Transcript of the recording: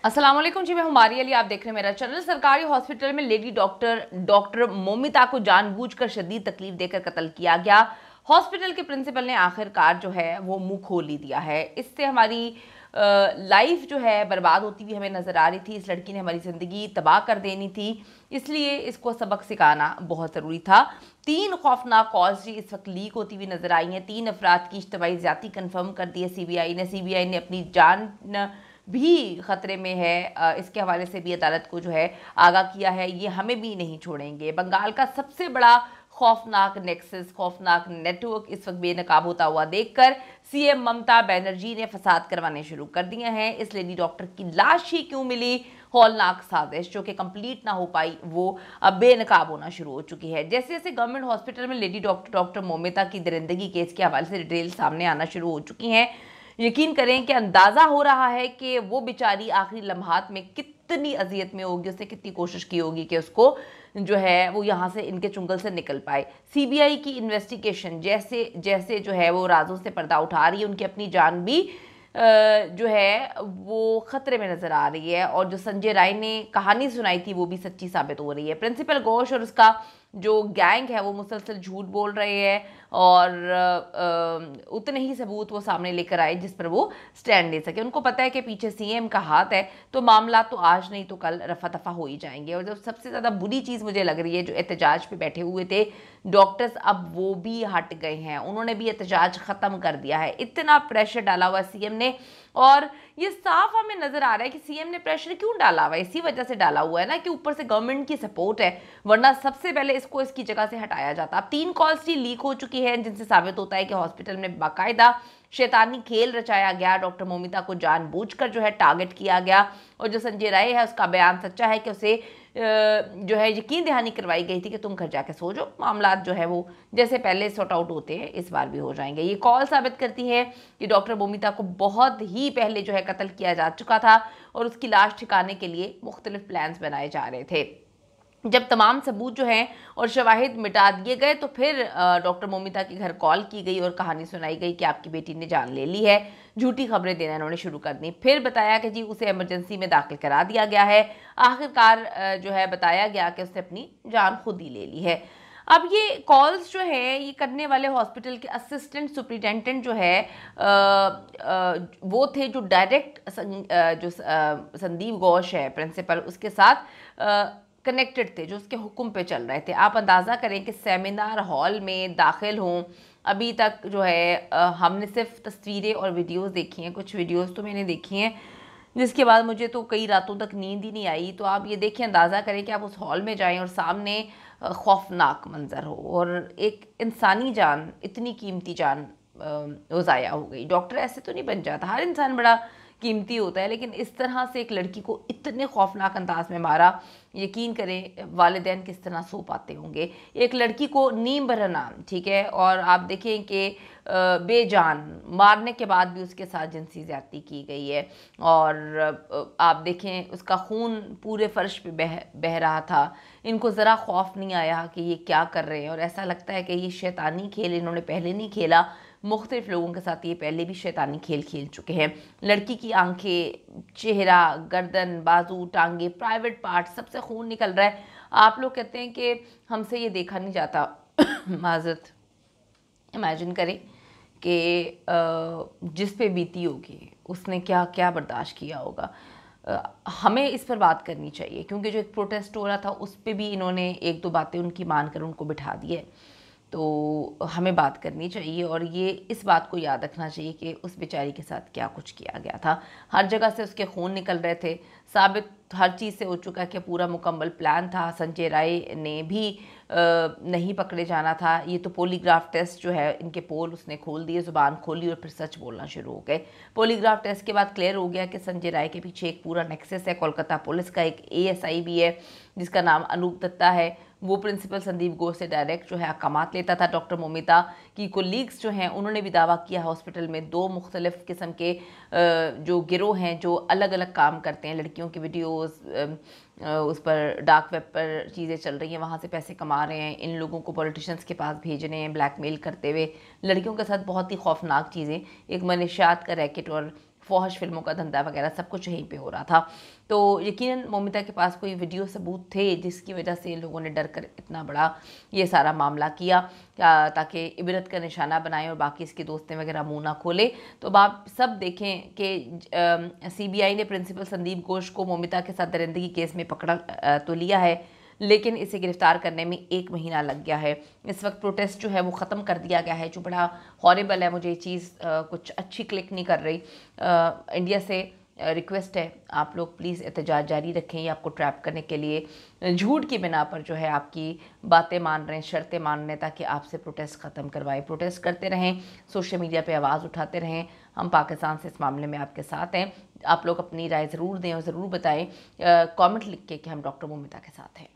अस्सलाम वालेकुम जी, मैं हूं मारिया अली। आप देख रहे हैं मेरा चैनल। सरकारी हॉस्पिटल में लेडी डॉक्टर मोमिता को जानबूझकर शदीद तकलीफ देकर कत्ल किया गया। हॉस्पिटल के प्रिंसिपल ने आखिरकार जो है वो मुंह खोल ही दिया है। इससे हमारी लाइफ जो है बर्बाद होती हुई हमें नज़र आ रही थी। इस लड़की ने हमारी ज़िंदगी तबाह कर देनी थी, इसलिए इसको सबक सिखाना बहुत ज़रूरी था। 3 खौफनाक कॉल्स जी इस वक्त लीक होती हुई नजर आई हैं। 3 अफराद की इज्तिमाई ज़्यादती कन्फर्म कर दी है सीबीआई ने अपनी जान भी खतरे में है। इसके हवाले से भी अदालत को जो है आगाह किया है, ये हमें भी नहीं छोड़ेंगे। बंगाल का सबसे बड़ा खौफनाक नेक्सस, खौफनाक नेटवर्क इस वक्त बेनकाब होता हुआ देखकर सीएम ममता बनर्जी ने फसाद करवाने शुरू कर दिए हैं। इस लेडी डॉक्टर की लाश ही क्यों मिली, हौलनाक साजिश जो कि कंप्लीट ना हो पाई, वो अब बेनकाब होना शुरू हो चुकी है। जैसे जैसे गवर्नमेंट हॉस्पिटल में लेडी डॉक्टर मोमिता की दरिंदगी केस के हवाले से डिटेल सामने आना शुरू हो चुकी हैं, यकीन करें कि अंदाज़ा हो रहा है कि वो बेचारी आखिरी लम्हात में कितनी अजियत में होगी, उसने कितनी कोशिश की होगी कि उसको जो है वो यहाँ से इनके चुंगल से निकल पाए। सीबीआई की इन्वेस्टिगेशन जैसे जैसे जो है वो राजों से पर्दा उठा रही है, उनकी अपनी जान भी जो है वो खतरे में नजर आ रही है। और जो संजय राय ने कहानी सुनाई थी वो भी सच्ची साबित हो रही है। प्रिंसिपल घोष और उसका जो गैंग है वो मुसलसल झूठ बोल रहे हैं और उतने ही सबूत वो सामने लेकर आए जिस पर वो स्टैंड ले सके। उनको पता है कि पीछे सीएम का हाथ है, तो मामला तो आज नहीं तो कल रफा दफा हो ही जाएंगे। और जो सबसे ज़्यादा बुरी चीज़ मुझे लग रही है, जो एहतजाज पे बैठे हुए थे डॉक्टर्स, अब वो भी हट गए हैं, उन्होंने भी एहतजाज ख़त्म कर दिया है। इतना प्रेशर डाला हुआ सीएम ने, और ये साफ हमें नजर आ रहा है कि सीएम ने प्रेशर क्यों डाला हुआ है। इसी वजह से डाला हुआ है ना कि ऊपर से गवर्नमेंट की सपोर्ट है, वरना सबसे पहले इसको इसकी जगह से हटाया जाता। अब 3 कॉल्स लीक हो चुकी है जिनसे साबित होता है कि हॉस्पिटल में बाकायदा शैतानी खेल रचाया गया। डॉक्टर मोमिता को जानबूझकर जो है टारगेट किया गया, और जो संजय राय है उसका बयान सच्चा है कि उसे जो है यकीन दहानी करवाई गई थी कि तुम घर जाके सो जाओ, मामला जो है वो जैसे पहले सॉर्ट आउट होते हैं इस बार भी हो जाएंगे। ये कॉल साबित करती है कि डॉक्टर मोमिता को बहुत ही पहले जो है कत्ल किया जा चुका था और उसकी लाश ठिकाने के लिए मुख्तलिफ प्लान्स बनाए जा रहे थे। जब तमाम सबूत जो हैं और शवाहिद मिटा दिए गए तो फिर डॉक्टर मोमिता के घर कॉल की गई और कहानी सुनाई गई कि आपकी बेटी ने जान ले ली है। झूठी खबरें देना इन्होंने शुरू कर दी। फिर बताया कि जी उसे इमरजेंसी में दाखिल करा दिया गया है। आखिरकार जो है बताया गया कि उसने अपनी जान खुद ही ले ली है। अब ये कॉल्स जो है ये करने वाले हॉस्पिटल के असिस्टेंट सुपरिटेंडेंट जो है वो थे जो डायरेक्ट जो संदीप घोष है प्रिंसिपल, उसके साथ कनेक्टेड थे, जो उसके हुक्म पे चल रहे थे। आप अंदाज़ा करें कि सेमिनार हॉल में दाखिल हों, अभी तक जो है हमने सिर्फ तस्वीरें और वीडियोस देखी हैं, कुछ वीडियोस तो मैंने देखी हैं जिसके बाद मुझे तो कई रातों तक नींद ही नहीं आई। तो आप ये देखिए, अंदाज़ा करें कि आप उस हॉल में जाएं और सामने खौफनाक मंजर हो और एक इंसानी जान, इतनी कीमती जान वो ज़ाया हो गई। डॉक्टर ऐसे तो नहीं बन जाता, हर इंसान बड़ा कीमती होता है, लेकिन इस तरह से एक लड़की को इतने खौफनाक अंदाज में मारा, यकीन करें वालिदैन किस तरह सो पाते होंगे। एक लड़की को नीम भरना, ठीक है, और आप देखें कि बेजान मारने के बाद भी उसके साथ जिनसी ज़्यादती की गई है, और आप देखें उसका खून पूरे फर्श पे बह रहा था। इनको ज़रा खौफ नहीं आया कि ये क्या कर रहे हैं, और ऐसा लगता है कि ये शैतानी खेल इन्होंने पहले नहीं खेला, मुख्तलिफ लोगों के साथ ये पहले भी शैतानी खेल खेल चुके हैं। लड़की की आंखें, चेहरा, गर्दन, बाजू, टांगे, प्राइवेट पार्ट, सबसे खून निकल रहा है। आप लोग कहते हैं कि हमसे ये देखा नहीं जाता माजरत, इमेजिन करें कि जिस पे बीती होगी उसने क्या क्या बर्दाश्त किया होगा। हमें इस पर बात करनी चाहिए, क्योंकि जो एक प्रोटेस्ट हो रहा था उस पर भी इन्होंने 1-2 बातें उनकी मानकर उनको बिठा दी है। तो हमें बात करनी चाहिए और ये इस बात को याद रखना चाहिए कि उस बेचारी के साथ क्या कुछ किया गया था। हर जगह से उसके खून निकल रहे थे, साबित हर चीज़ से हो चुका कि पूरा मुकम्मल प्लान था। संजय राय ने भी नहीं पकड़े जाना था। ये तो पॉलीग्राफ टेस्ट जो है इनके पोल उसने खोल दिए, ज़ुबान खोली और फिर सच बोलना शुरू हो गए। पॉलीग्राफ टेस्ट के बाद क्लियर हो गया कि संजय राय के पीछे एक पूरा नेक्सस है। कोलकाता पुलिस का एक एएसआई भी है जिसका नाम अनूप दत्ता है, वो प्रिंसिपल संदीप घोष से डायरेक्ट जो है अहकामात लेता था। डॉक्टर मोमिता की कोलीग्स जो हैं उन्होंने भी दावा किया हॉस्पिटल में 2 मुख्तलिफ किस्म के जो गिरोह हैं जो अलग अलग काम करते हैं। लड़कियों की वीडियोस उस पर डार्क वेब पर चीज़ें चल रही हैं, वहाँ से पैसे कमा रहे हैं, इन लोगों को पॉलिटिशियंस के पास भेज रहे हैं ब्लैकमेल करते हुए। लड़कियों के साथ बहुत ही खौफनाक चीज़ें, एक मनशियात का रैकेट और फौहश फिल्मों का धंधा वगैरह सब कुछ यहीं पे हो रहा था। तो यकीनन मौमिता के पास कोई वीडियो सबूत थे जिसकी वजह से लोगों ने डर कर इतना बड़ा ये सारा मामला किया, ताकि इबरत का निशाना बनाएं और बाकी इसके दोस्तें वगैरह मुँह ना खोले। तो अब आप सब देखें कि CBI ने प्रिंसिपल संदीप घोष को मौमिता के साथ दरिंदगी केस में पकड़ा तो लिया है, लेकिन इसे गिरफ्तार करने में 1 महीना लग गया है। इस वक्त प्रोटेस्ट जो है वो ख़त्म कर दिया गया है, जो बड़ा हॉरिबल है। मुझे ये चीज़ कुछ अच्छी क्लिक नहीं कर रही। इंडिया से रिक्वेस्ट है, आप लोग प्लीज़ एहतजाज जारी रखें। ये आपको ट्रैप करने के लिए झूठ की बिना पर जो है आपकी बातें मान रहे हैं, शर्तें मान रहे हैं, ताकि आपसे प्रोटेस्ट ख़त्म करवाएं। प्रोटेस्ट करते रहें, सोशल मीडिया पे आवाज़ उठाते रहें। हम पाकिस्तान से इस मामले में आपके साथ हैं। आप लोग अपनी राय ज़रूर दें और ज़रूर बताएं कमेंट लिख के कि हम डॉक्टर मौमिता के साथ हैं।